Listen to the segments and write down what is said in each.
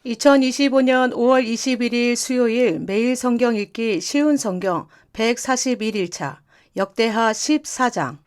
2025년 5월 21일 수요일 매일 성경 읽기 쉬운 성경 141일차 역대하 14장.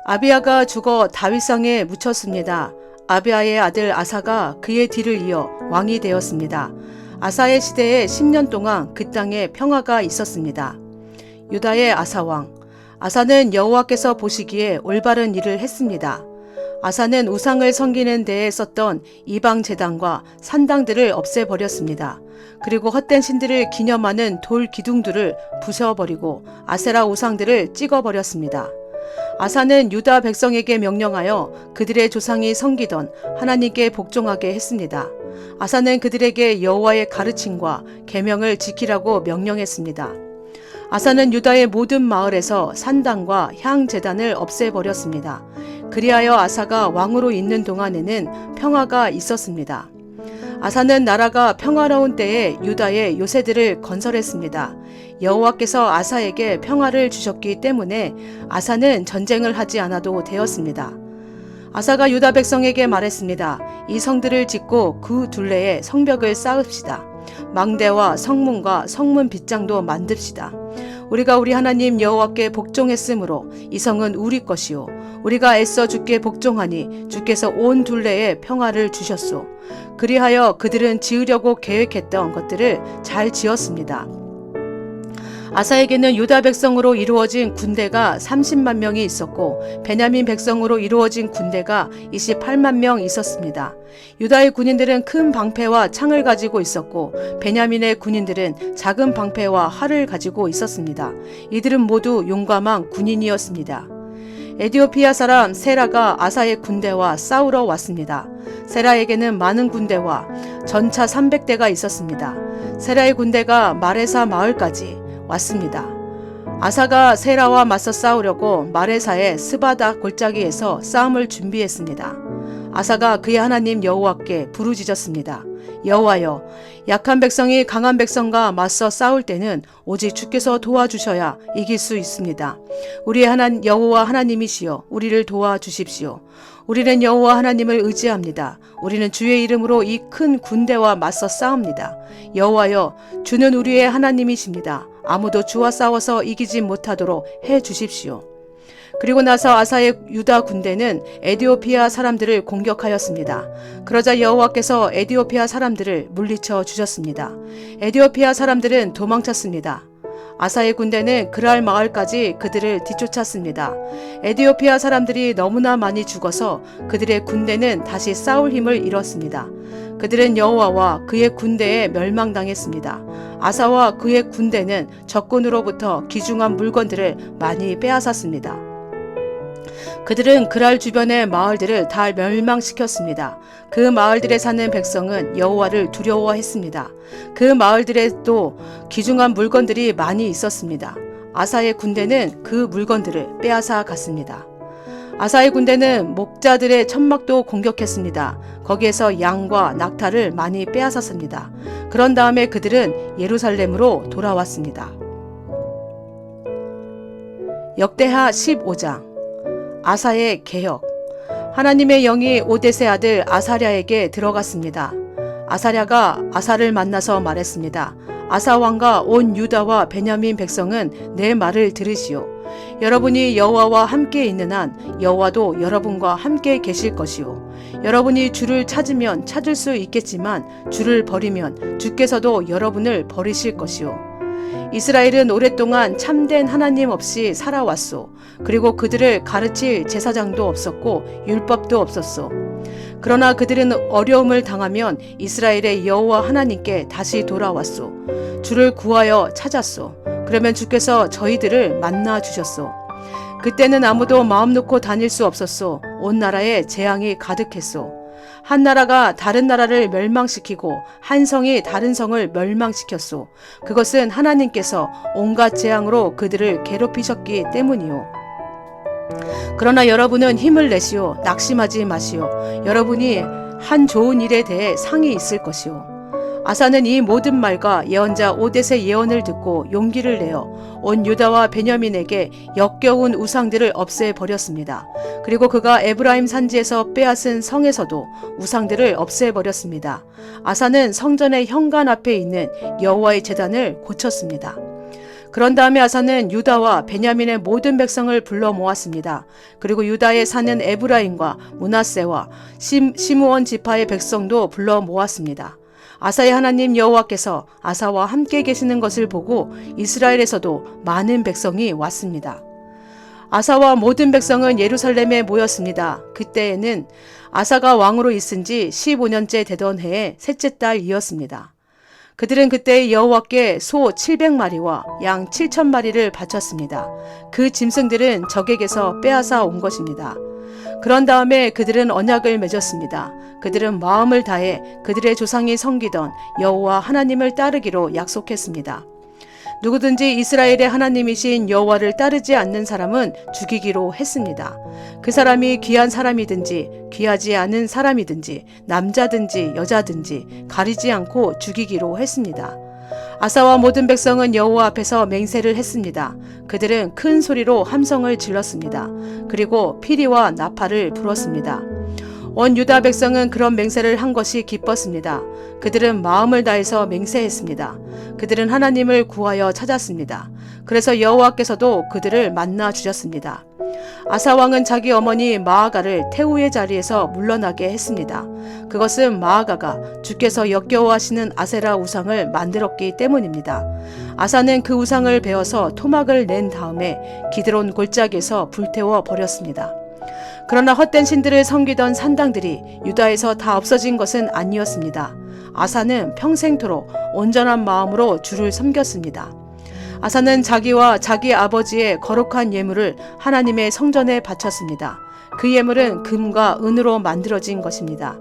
아비야가 죽어 다윗상에 묻혔습니다. 아비야의 아들 아사가 그의 뒤를 이어 왕이 되었습니다. 아사의 시대에 10년 동안 그 땅에 평화가 있었습니다. 유다의 아사왕. 아사는 여호와께서 보시기에 올바른 일을 했습니다. 아사는 우상을 섬기는 데에 썼던 이방 제단과 산당들을 없애버렸습니다. 그리고 헛된 신들을 기념하는 돌 기둥들을 부셔버리고 아세라 우상들을 찍어버렸습니다. 아사는 유다 백성에게 명령하여 그들의 조상이 섬기던 하나님께 복종하게 했습니다. 아사는 그들에게 여호와의 가르침과 계명을 지키라고 명령했습니다. 아사는 유다의 모든 마을에서 산당과 향 제단을 없애버렸습니다. 그리하여 아사가 왕으로 있는 동안에는 평화가 있었습니다. 아사는 나라가 평화로운 때에 유다의 요새들을 건설했습니다. 여호와께서 아사에게 평화를 주셨기 때문에 아사는 전쟁을 하지 않아도 되었습니다. 아사가 유다 백성에게 말했습니다. 이 성들을 짓고 그 둘레에 성벽을 쌓읍시다. 망대와 성문과 성문 빗장도 만듭시다. 우리가 우리 하나님 여호와께 복종했으므로 이 성은 우리 것이요 우리가 애써 주께 복종하니 주께서 온 둘레에 평화를 주셨소. 그리하여 그들은 지으려고 계획했던 것들을 잘 지었습니다. 아사에게는 유다 백성으로 이루어진 군대가 30만 명이 있었고 베냐민 백성으로 이루어진 군대가 28만 명 있었습니다. 유다의 군인들은 큰 방패와 창을 가지고 있었고 베냐민의 군인들은 작은 방패와 활을 가지고 있었습니다. 이들은 모두 용감한 군인이었습니다. 에디오피아 사람 세라가 아사의 군대와 싸우러 왔습니다. 세라에게는 많은 군대와 전차 300대가 있었습니다. 세라의 군대가 마레사 마을까지 왔습니다. 아사가 세라와 맞서 싸우려고 마레사의 스바다 골짜기에서 싸움을 준비했습니다. 아사가 그의 하나님 여호와께 부르짖었습니다. 여호와여, 약한 백성이 강한 백성과 맞서 싸울 때는 오직 주께서 도와주셔야 이길 수 있습니다. 우리의 여호와 하나님이시여 우리를 도와주십시오. 우리는 여호와 하나님을 의지합니다. 우리는 주의 이름으로 이 큰 군대와 맞서 싸웁니다. 여호와여, 주는 우리의 하나님이십니다. 아무도 주와 싸워서 이기지 못하도록 해 주십시오. 그리고 나서 아사의 유다 군대는 에디오피아 사람들을 공격하였습니다. 그러자 여호와께서 에디오피아 사람들을 물리쳐 주셨습니다. 에디오피아 사람들은 도망쳤습니다. 아사의 군대는 그랄 마을까지 그들을 뒤쫓았습니다. 에디오피아 사람들이 너무나 많이 죽어서 그들의 군대는 다시 싸울 힘을 잃었습니다. 그들은 여호와와 그의 군대에 멸망당했습니다. 아사와 그의 군대는 적군으로부터 귀중한 물건들을 많이 빼앗았습니다. 그들은 그랄 주변의 마을들을 다 멸망시켰습니다. 그 마을들에 사는 백성은 여호와를 두려워했습니다. 그 마을들에도 귀중한 물건들이 많이 있었습니다. 아사의 군대는 그 물건들을 빼앗아 갔습니다. 아사의 군대는 목자들의 천막도 공격했습니다. 거기에서 양과 낙타를 많이 빼앗았습니다. 그런 다음에 그들은 예루살렘으로 돌아왔습니다. 역대하 15장. 아사의 개혁. 하나님의 영이 오뎃의 아들 아사랴에게 들어갔습니다. 아사랴가 아사를 만나서 말했습니다. 아사 왕과 온 유다와 베냐민 백성은 내 말을 들으시오. 여러분이 여호와와 함께 있는 한 여호와도 여러분과 함께 계실 것이오. 여러분이 주를 찾으면 찾을 수 있겠지만 주를 버리면 주께서도 여러분을 버리실 것이오. 이스라엘은 오랫동안 참된 하나님 없이 살아왔소. 그리고 그들을 가르칠 제사장도 없었고 율법도 없었소. 그러나 그들은 어려움을 당하면 이스라엘의 여호와 하나님께 다시 돌아왔소. 주를 구하여 찾았소. 그러면 주께서 저희들을 만나 주셨소. 그때는 아무도 마음 놓고 다닐 수 없었소. 온 나라에 재앙이 가득했소. 한 나라가 다른 나라를 멸망시키고 한 성이 다른 성을 멸망시켰소. 그것은 하나님께서 온갖 재앙으로 그들을 괴롭히셨기 때문이요. 그러나 여러분은 힘을 내시오. 낙심하지 마시오. 여러분이 한 좋은 일에 대해 상이 있을 것이오. 아사는 이 모든 말과 예언자 오뎃의 예언을 듣고 용기를 내어 온 유다와 베냐민에게 역겨운 우상들을 없애버렸습니다. 그리고 그가 에브라임 산지에서 빼앗은 성에서도 우상들을 없애버렸습니다. 아사는 성전의 현관 앞에 있는 여호와의 제단을 고쳤습니다. 그런 다음에 아사는 유다와 베냐민의 모든 백성을 불러 모았습니다. 그리고 유다에 사는 에브라임과 므낫세와 시므온 지파의 백성도 불러 모았습니다. 아사의 하나님 여호와께서 아사와 함께 계시는 것을 보고 이스라엘에서도 많은 백성이 왔습니다. 아사와 모든 백성은 예루살렘에 모였습니다. 그때에는 아사가 왕으로 있은 지 15년째 되던 해의 셋째 달이었습니다. 그들은 그때 여호와께 소 700마리와 양 7,000마리를 바쳤습니다. 그 짐승들은 적에게서 빼앗아 온 것입니다. 그런 다음에 그들은 언약을 맺었습니다. 그들은 마음을 다해 그들의 조상이 섬기던 여호와 하나님을 따르기로 약속했습니다. 누구든지 이스라엘의 하나님이신 여호와를 따르지 않는 사람은 죽이기로 했습니다. 그 사람이 귀한 사람이든지 귀하지 않은 사람이든지 남자든지 여자든지 가리지 않고 죽이기로 했습니다. 아사와 모든 백성은 여호와 앞에서 맹세를 했습니다. 그들은 큰 소리로 함성을 질렀습니다. 그리고 피리와 나팔을 불었습니다. 온 유다 백성은 그런 맹세를 한 것이 기뻤습니다. 그들은 마음을 다해서 맹세했습니다. 그들은 하나님을 구하여 찾았습니다. 그래서 여호와께서도 그들을 만나 주셨습니다. 아사 왕은 자기 어머니 마아가를 태우의 자리에서 물러나게 했습니다. 그것은 마아가가 주께서 역겨워하시는 아세라 우상을 만들었기 때문입니다. 아사는 그 우상을 베어서 토막을 낸 다음에 기드론 골짜기에서 불태워 버렸습니다. 그러나 헛된 신들을 섬기던 산당들이 유다에서 다 없어진 것은 아니었습니다. 아사는 평생토록 온전한 마음으로 주를 섬겼습니다. 아사는 자기와 자기 아버지의 거룩한 예물을 하나님의 성전에 바쳤습니다. 그 예물은 금과 은으로 만들어진 것입니다.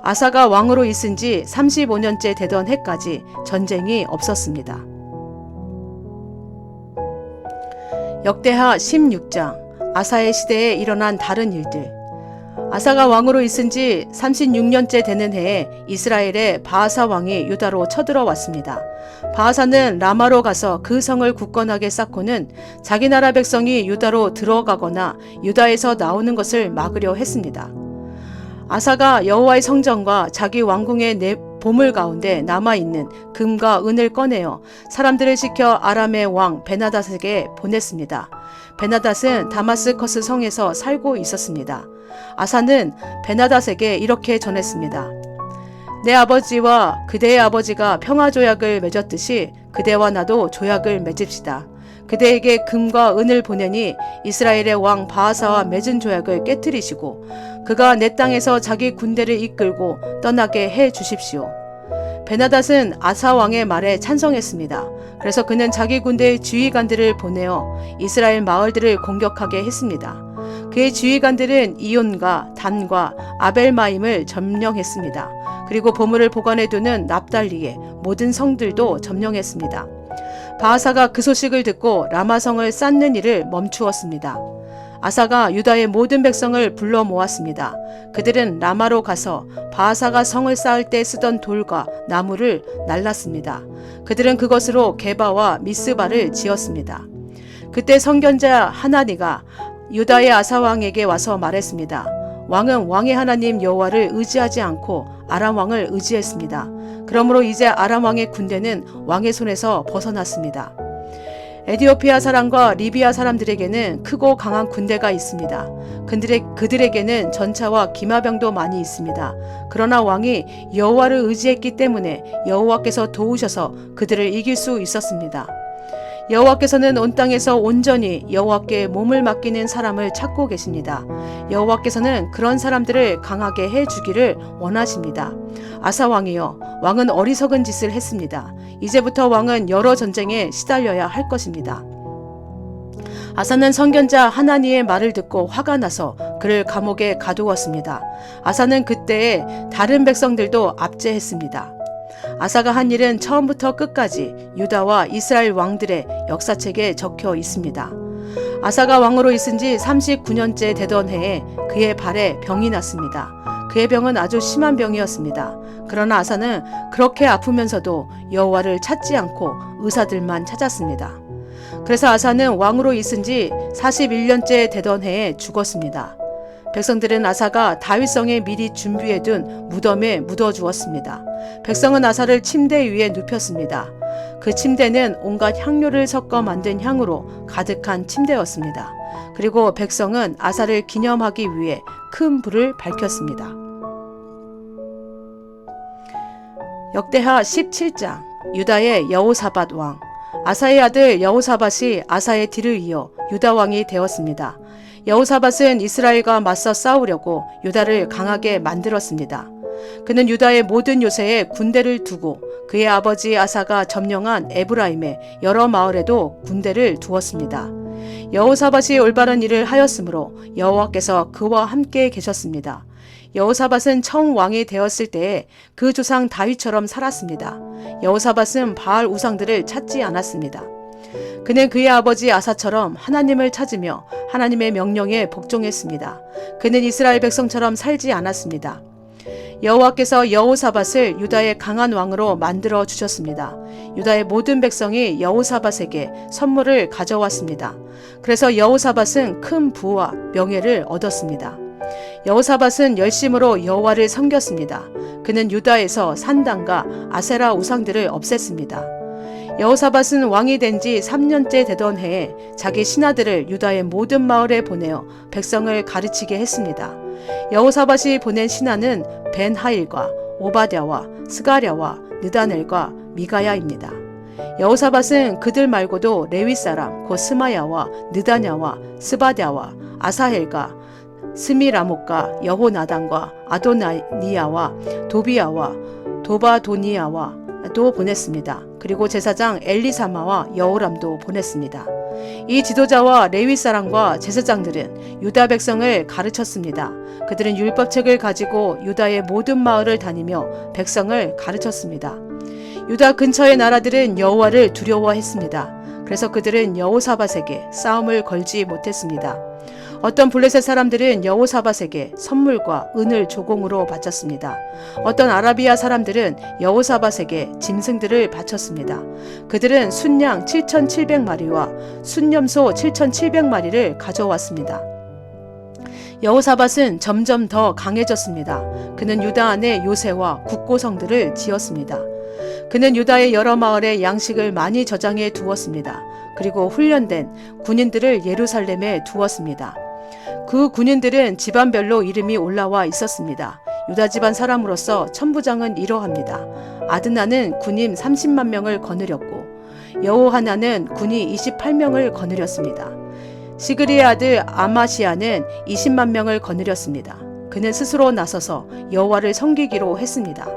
아사가 왕으로 있은 지 35년째 되던 해까지 전쟁이 없었습니다. 역대하 16장 아사의 시대에 일어난 다른 일들. 아사가 왕으로 있은 지 36년째 되는 해에 이스라엘의 바아사 왕이 유다로 쳐들어왔습니다. 바아사는 라마로 가서 그 성을 굳건하게 쌓고는 자기 나라 백성이 유다로 들어가거나 유다에서 나오는 것을 막으려 했습니다. 아사가 여호와의 성전과 자기 왕궁의 보물 가운데 남아있는 금과 은을 꺼내어 사람들을 시켜 아람의 왕 베나닷에게 보냈습니다. 베나닷은 다마스커스 성에서 살고 있었습니다. 아사는 베나닷에게 이렇게 전했습니다. 내 아버지와 그대의 아버지가 평화조약을 맺었듯이 그대와 나도 조약을 맺읍시다. 그대에게 금과 은을 보내니 이스라엘의 왕 바아사와 맺은 조약을 깨뜨리시고 그가 내 땅에서 자기 군대를 이끌고 떠나게 해 주십시오. 베나닷은 아사 왕의 말에 찬성했습니다. 그래서 그는 자기 군대의 지휘관들을 보내어 이스라엘 마을들을 공격하게 했습니다. 그의 지휘관들은 이온과 단과 아벨마임을 점령했습니다. 그리고 보물을 보관해두는 납달리의 모든 성들도 점령했습니다. 바아사가 그 소식을 듣고 라마성을 쌓는 일을 멈추었습니다. 아사가 유다의 모든 백성을 불러 모았습니다. 그들은 라마로 가서 바아사가 성을 쌓을 때 쓰던 돌과 나무를 날랐습니다. 그들은 그것으로 게바와 미스바를 지었습니다. 그때 선견자 하나니가 유다의 아사 왕에게 와서 말했습니다. 왕은 왕의 하나님 여호와를 의지하지 않고 아람 왕을 의지했습니다. 그러므로 이제 아람 왕의 군대는 왕의 손에서 벗어났습니다. 에디오피아 사람과 리비아 사람들에게는 크고 강한 군대가 있습니다. 그들에게는 전차와 기마병도 많이 있습니다. 그러나 왕이 여호와를 의지했기 때문에 여호와께서 도우셔서 그들을 이길 수 있었습니다. 여호와께서는 온 땅에서 온전히 여호와께 몸을 맡기는 사람을 찾고 계십니다. 여호와께서는 그런 사람들을 강하게 해주기를 원하십니다. 아사 왕이여, 왕은 어리석은 짓을 했습니다. 이제부터 왕은 여러 전쟁에 시달려야 할 것입니다. 아사는 선견자 하나니의 말을 듣고 화가 나서 그를 감옥에 가두었습니다. 아사는 그때에 다른 백성들도 압제했습니다. 아사가 한 일은 처음부터 끝까지 유다와 이스라엘 왕들의 역사책에 적혀 있습니다. 아사가 왕으로 있은 지 39년째 되던 해에 그의 발에 병이 났습니다. 그의 병은 아주 심한 병이었습니다. 그러나 아사는 그렇게 아프면서도 여호와를 찾지 않고 의사들만 찾았습니다. 그래서 아사는 왕으로 있은 지 41년째 되던 해에 죽었습니다. 백성들은 아사가 다윗성에 미리 준비해둔 무덤에 묻어주었습니다. 백성은 아사를 침대 위에 눕혔습니다. 그 침대는 온갖 향료를 섞어 만든 향으로 가득한 침대였습니다. 그리고 백성은 아사를 기념하기 위해 큰 불을 밝혔습니다. 역대하 17장 유다의 여호사밧 왕. 아사의 아들 여호사밧이 아사의 뒤를 이어 유다 왕이 되었습니다. 여호사밧은 이스라엘과 맞서 싸우려고 유다를 강하게 만들었습니다. 그는 유다의 모든 요새에 군대를 두고 그의 아버지 아사가 점령한 에브라임의 여러 마을에도 군대를 두었습니다. 여호사밧이 올바른 일을 하였으므로 여호와께서 그와 함께 계셨습니다. 여호사밧은 처음 왕이 되었을 때에 그 조상 다윗처럼 살았습니다. 여호사밧은 바알 우상들을 찾지 않았습니다. 그는 그의 아버지 아사처럼 하나님을 찾으며 하나님의 명령에 복종했습니다. 그는 이스라엘 백성처럼 살지 않았습니다. 여호와께서 여호사밧을 유다의 강한 왕으로 만들어 주셨습니다. 유다의 모든 백성이 여호사밧에게 선물을 가져왔습니다. 그래서 여호사밧은 큰 부와 명예를 얻었습니다. 여호사밧은 열심으로 여호와를 섬겼습니다. 그는 유다에서 산당과 아세라 우상들을 없앴습니다. 여호사밧은 왕이 된 지 3년째 되던 해에 자기 신하들을 유다의 모든 마을에 보내어 백성을 가르치게 했습니다. 여호사밧이 보낸 신하는 벤하일과 오바댜와 스가랴와 느다넬과 미가야입니다. 여호사밧은 그들 말고도 레위 사람 곧 스마야와 느다냐와 스바댜와 아사헬과 스미라못과 여호나단과 아도니아와 도비야와 도바도니아와 또 보냈습니다. 그리고 제사장 엘리사마와 여호람도 보냈습니다. 이 지도자와 레위 사람과 제사장들은 유다 백성을 가르쳤습니다. 그들은 율법책을 가지고 유다의 모든 마을을 다니며 백성을 가르쳤습니다. 유다 근처의 나라들은 여호와를 두려워했습니다. 그래서 그들은 여호사밧에게 싸움을 걸지 못했습니다. 어떤 블레셋 사람들은 여호사밧에게 선물과 은을 조공으로 바쳤습니다. 어떤 아라비아 사람들은 여호사밧에게 짐승들을 바쳤습니다. 그들은 순양 7,700마리와 순염소 7,700마리를 가져왔습니다. 여호사밧은 점점 더 강해졌습니다. 그는 유다 안에 요새와 국고성들을 지었습니다. 그는 유다의 여러 마을에 양식을 많이 저장해 두었습니다. 그리고 훈련된 군인들을 예루살렘에 두었습니다. 그 군인들은 집안별로 이름이 올라와 있었습니다. 유다 집안 사람으로서 천부장은 이러합니다. 아드나는 군인 30만 명을 거느렸고 여호하나는 군이 28명을 거느렸습니다. 시그리의 아들 아마시아는 20만 명을 거느렸습니다. 그는 스스로 나서서 여호와를 섬기기로 했습니다.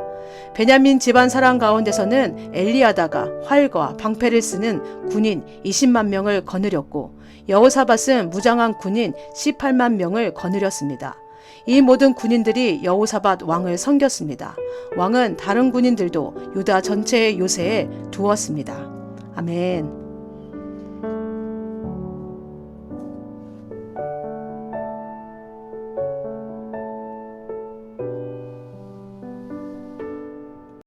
베냐민 집안 사람 가운데서는 엘리아다가 활과 방패를 쓰는 군인 20만 명을 거느렸고 여호사밧은 무장한 군인 18만 명을 거느렸습니다. 이 모든 군인들이 여호사밧 왕을 섬겼습니다. 왕은 다른 군인들도 유다 전체의 요새에 두었습니다. 아멘.